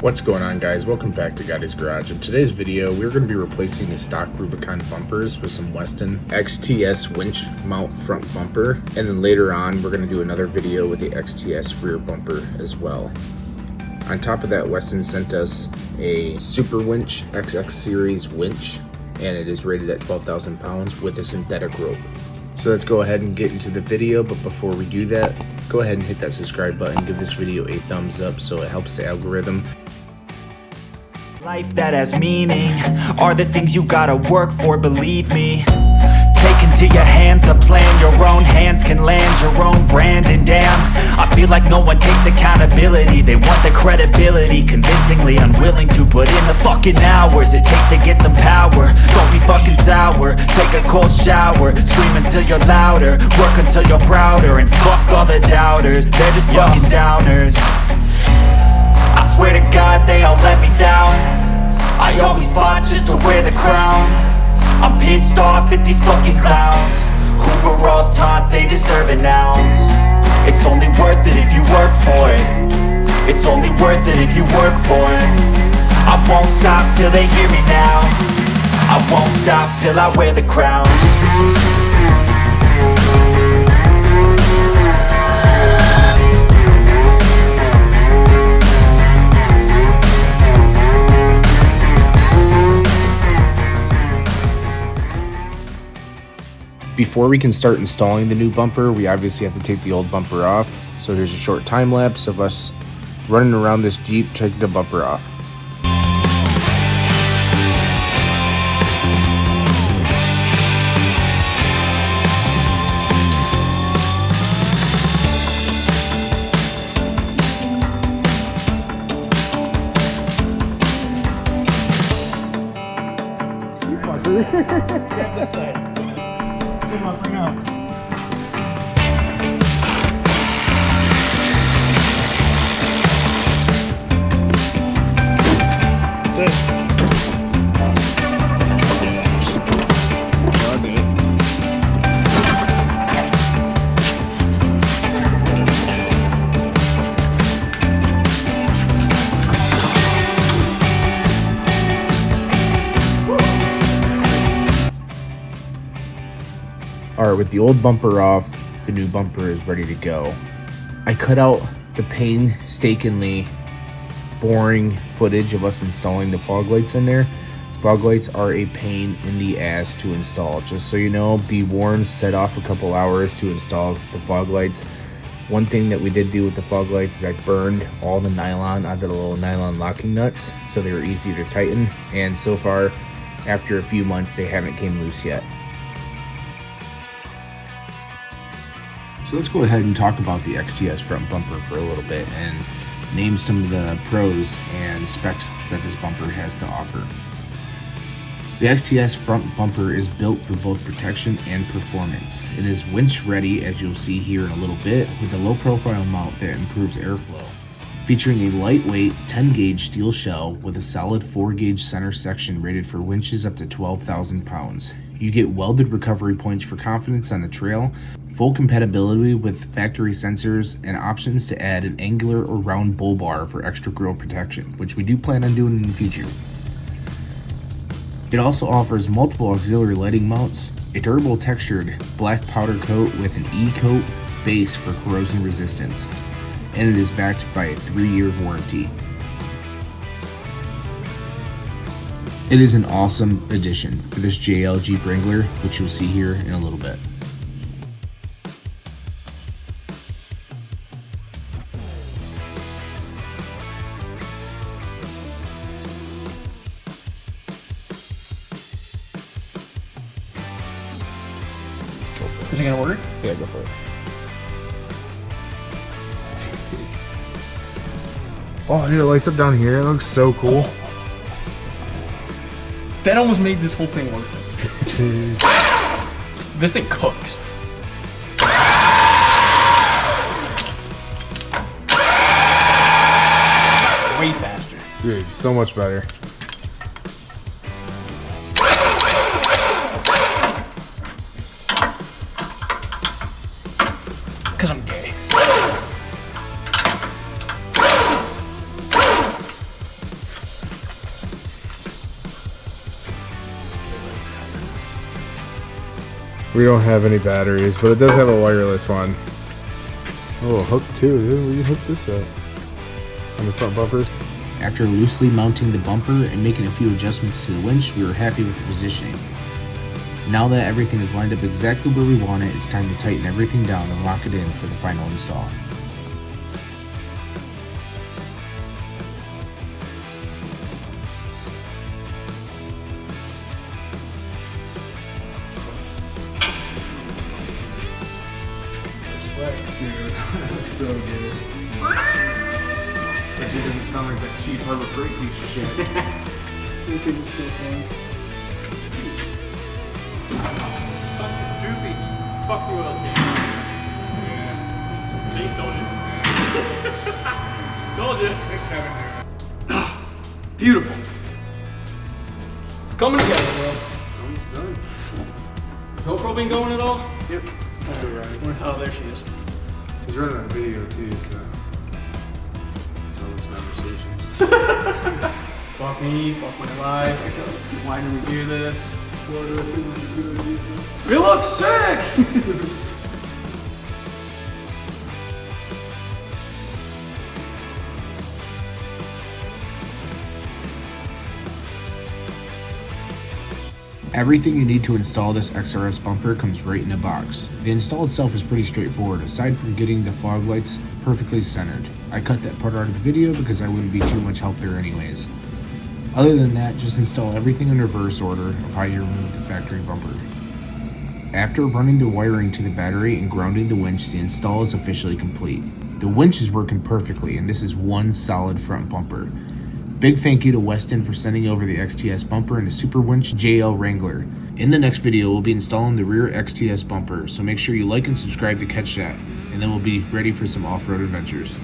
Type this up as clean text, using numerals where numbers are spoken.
What's going on, guys? Welcome back to Gotti's Garage. In today's video, we're going to be replacing the stock Rubicon bumpers with some Westin XTS winch mount front bumper, and then later on we're going to do another video with the XTS rear bumper as well. On top of that, Westin sent us a Superwinch XX series winch, and it is rated at 12,000 pounds with a synthetic rope. So let's go ahead and get into the video, but before we do that, go ahead and hit that subscribe button, give this video a thumbs up so it helps the algorithm. Life that has meaning are the things you gotta work for, believe me. Take into your hands a plan, your own hands can land your own brand. And damn, I feel like no one takes accountability. They want the credibility, convincingly unwilling to put in the fucking hours it takes to get some power. Don't be fucking sour, take a cold shower, scream until you're louder, work until you're prouder, and fuck all the doubters, they're just fucking downers. I swear to God they all let me down. I always fought just to wear the crown. I'm pissed off at these fucking clowns who were all taught they deserve an ounce. It's only worth it if you work for it. It's only worth it if you work for it. I won't stop till they hear me now. I won't stop till I wear the crown. Before we can start installing the new bumper, we obviously have to take the old bumper off. So here's a short time lapse of us running around this Jeep taking the bumper off. Grab this side. Come on, bring up. That's it. I'll do it. Alright, with the old bumper off, the new bumper is ready to go. I cut out the painstakingly boring footage of us installing the fog lights in there. Fog lights are a pain in the ass to install. Just so you know, be warned, set off a couple hours to install the fog lights. One thing that we did do with the fog lights is I burned all the nylon out of the little nylon locking nuts, so they were easy to tighten. And so far, after a few months, they haven't came loose yet. So let's go ahead and talk about the XTS front bumper for a little bit and name some of the pros and specs that this bumper has to offer. The XTS front bumper is built for both protection and performance. It is winch ready, as you'll see here in a little bit, with a low profile mount that improves airflow. Featuring a lightweight 10 gauge steel shell with a solid 4 gauge center section rated for winches up to 12,000 pounds. You get welded recovery points for confidence on the trail, full compatibility with factory sensors, and options to add an angular or round bull bar for extra grill protection, which we do plan on doing in the future. It also offers multiple auxiliary lighting mounts, a durable textured black powder coat with an E-coat base for corrosion resistance, and it is backed by a 3-year warranty. It is an awesome addition for this JL Jeep Wrangler, which you'll see here in a little bit. Is it gonna work? Yeah, go for it. Oh, dude, it lights up down here. It looks so cool. That almost made this whole thing work. This thing cooks. Way faster. Dude, so much better. Because I'm gay. We don't have any batteries, but it does have a wireless one. Oh, hook too. We hooked this up on the front bumpers. After loosely mounting the bumper and making a few adjustments to the winch, we were happy with the positioning. Now that everything is lined up exactly where we want it, it's time to tighten everything down and lock it in for the final install. Dude, that looks so good. That dude doesn't sound like that cheap Harbor Freight piece of shit. You couldn't sit in. Droopy. Fuck you, LG. Yeah. See, told you. Told you. Beautiful. It's coming together, bro. It's almost done. GoPro been going at all? Yep. Still right. Oh, there she is. He's running that video too, so it's all this conversations. Fuck me, fuck my life. Why do we do this? It looks sick! Everything you need to install this XRS bumper comes right in a box. The install itself is pretty straightforward, aside from getting the fog lights perfectly centered. I cut that part out of the video because I wouldn't be too much help there anyways. Other than that, just install everything in reverse order of how you remove the factory bumper. After running the wiring to the battery and grounding the winch, the install is officially complete. The winch is working perfectly, and this is one solid front bumper. Big thank you to Westin for sending over the XTS bumper and the Superwinch JL Wrangler. In the next video, we'll be installing the rear XTS bumper, so make sure you like and subscribe to catch that, and then we'll be ready for some off-road adventures.